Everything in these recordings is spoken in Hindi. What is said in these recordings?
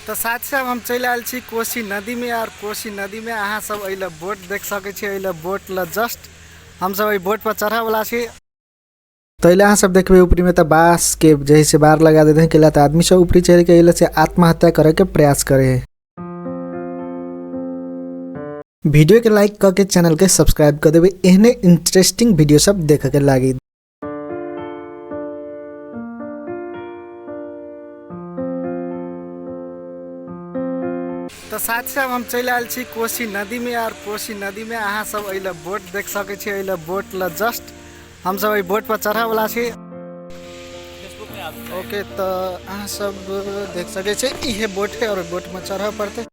तो साथ सब हम चल आयल छी कोशी नदी में और कोशी नदी में अहाँ सब अइले बोट देख सके छी। अइले बोट ल जस्ट हम सब बोट पर चढ़ा वाला छी। तो अइले अहाँ सब देखबे ऊपरी में तो बांस के जैसे बार लगा देते हैं कि तो आदमी सब ऊपरी चढ़ के अइले से आत्महत्या करे के प्रयास करे है। वीडियो के लाइक करके चैनल के सब्सक्राइब कर देवे एहने इंटरेस्टिंग वीडियो सब देखे के लागी। तो साथ सब हम चल आयल छी कोशी नदी में और कोशी नदी में अहाँ सब अइले बोट देख सके छी। अइले बोट ल जस्ट हम सब बोट पर चढ़ा वाला छी। ओके तो अहाँ सब देख सके छी इहे बोट है और बोट में चढ़ा पड़ते।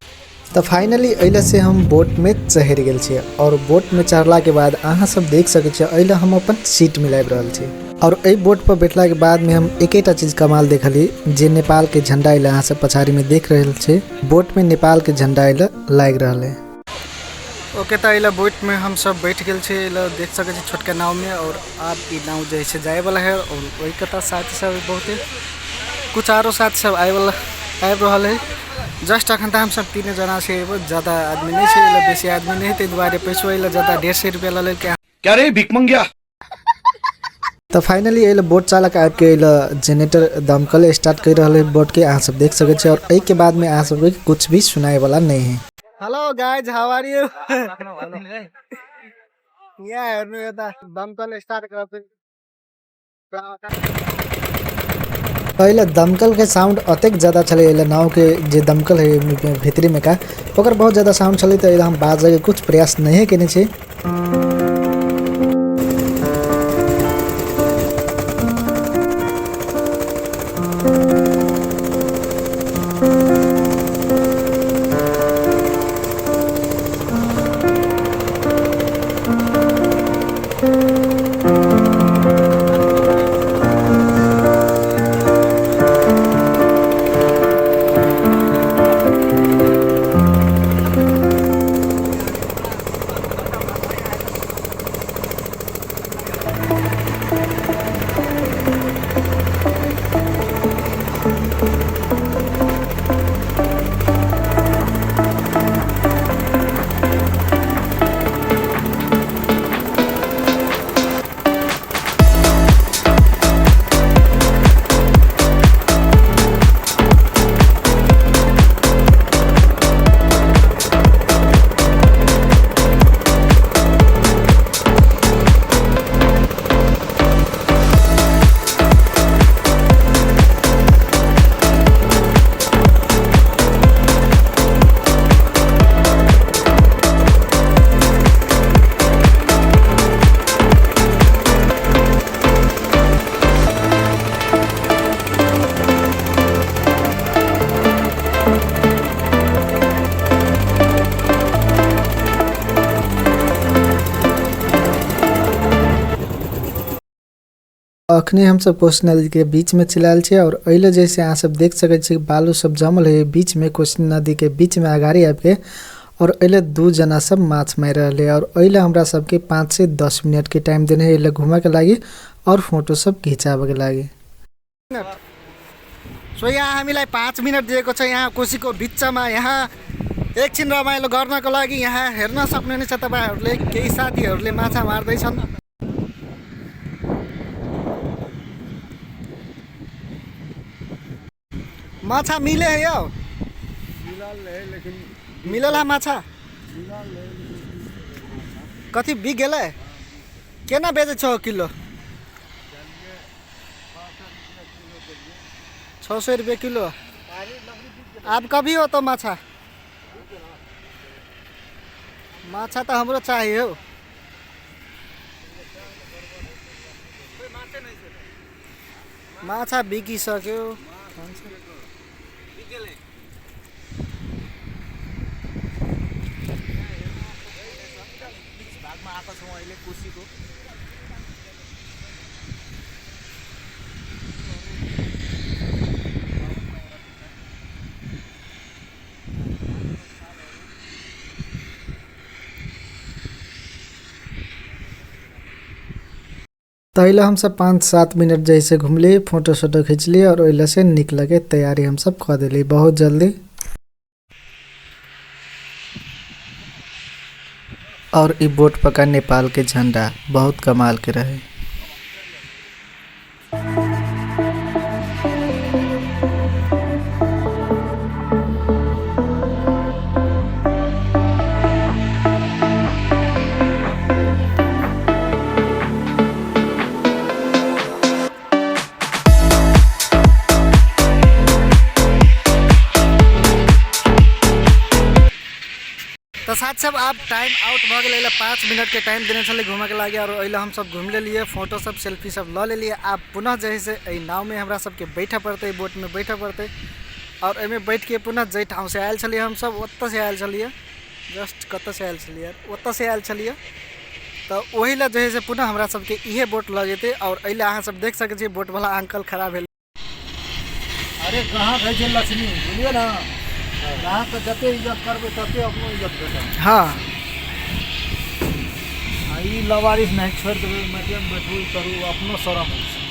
तो फाइनली अइले से हम बोट में चढ़ गए छी और बोट में चढ़ला के बाद अहाँ सब देख सके छी अइले हम अपन सीट मिलाब रहल छी। और ए बोट पर बैठला के बाद में हम एकेटा चीज कमाल देखली जे नेपाल के झंडा अइले अहाँ सब पछाड़ी में देख रहल छी। बोट में नेपाल के झंडा अइले लाग रहल है। ओके तो अइले बोट में हम सब बैठ गए छी। अइले देख सके छी छोटका नाव में और अब ई नाव जैसे जाए वाला है और वही कता साथ सब बहुत कुछ आरो साथ सब आए वाला आब रहल है। जस्ट अखन हम सब तीन जना से ज्यादा आदमी नहीं है, बेसी आदमी नहीं ते दुआरे पैसो अइले ज्यादा 150 रुपया ले क्या रे भिख मंगिया। तो फाइनली अइले बोट चालक आब के अइले जनरेटर दमकल स्टार्ट कर रहल है बोट के अहाँ सब देख सके छी। और एई के बाद में अहाँ सब कुछ भी सुनाए वाला नहीं है। Hello guys, how are you? या हेर्नु यता दमकल स्टार्ट गर्छ। पहले दमकल के साउंड अतेक ज्यादा चले नाव के जे दमकल है भीतरी में का ओकर बहुत ज्यादा साउंड चले तो हम बाजे के कुछ प्रयास नहीं केने छी। अखने हम सब कोशी नदी के बीच में चलाल छे और अइले जैसे अहाँ सब देख सके छी बालू सब जमल है बीच में कोशी नदी के बीच में अगाड़ी आब के और अइले दू जना सब माछ मार रहले। और अइले हमरा सब के 5 से 10 मिनट के टाइम देने है अइले घुमा के लागी और फोटो सब खिचाबे के लागी। सो यहाँ हामीलाई 5 मिनट दिएको छ यहाँ कोशीको बिचमा। यहाँ एकछिन रमाइलो गर्नको लागि यहाँ हेर्न सक्नुहुनेछ तपाईहरुले केही साथीहरुले माछा मार्दै छन्। माछा मिले है यो मिलल है माछा कथी बिक गेलै केना बेचे छो किलो? 600 रुपये किलो। अब कभी हो तो माछा माछा तो हमरो चाहिए हो। माछा बिकिसक्यो भागमा आएको छौँ अहिले कोशीको। तैले हम सब 5-7 मिनट जैसे घूमली, फोटो शोटो खींचली और ओइला से निकल के तैयारी हम सब कर दिली बहुत जल्दी। और इ बोट पर का नेपाल के झंडा बहुत कमाल के रहे। तो साथ सब आप टाइम आउट भ गए 5 मिनट के टाइम देने चले घूमे के लगे और अइला हम सब घूम ले लिए, फोटो सब सेल्फी सब ल ले लिए। आप पुनः जैसे नाव में हमरा सबके बैठे पड़ते, बोट में बैठे पड़ते और एमे बैठ के पुनः जै ठाव से आयल छलिए हम सब ओत्त से आयल छलिए, जस्ट कत से आयल छलिए ओत्त से आयल छलिए। तो वही ला जो है पुनः हमरा सबके इहे बोट ल जेते और अइला अहाँ सब देख सके छी बोट वाला अंकल खड़ा भेल। अरे कहाँ गए थे लक्ष्मी बुझिए ना, यहाँ तो जते इज्जत करबे तते अपनो इज्जत भेटत। हाँ ई लवारिस नहीं छोड़ देवे, मटिया में बैठू करू अपनो शरम होइ छै।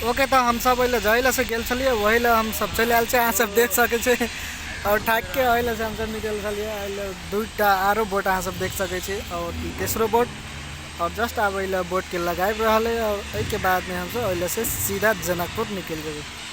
ओके तो हम सब अइले जइला से गेल छलिए, वही ला हम सब चले आयल छे, अहाँ सब देख सके छे। और ठाक के अइला से हम सब निकल छलिए। अइले दुईटा आरो बोट अहाँ सब देख सके छे और ई तेसरो बोट और जस्ट अब अइला बोट के लगाइब रहले और एहि के बाद में हम सब अइला से सीधा जनकपुर निकल जेबे।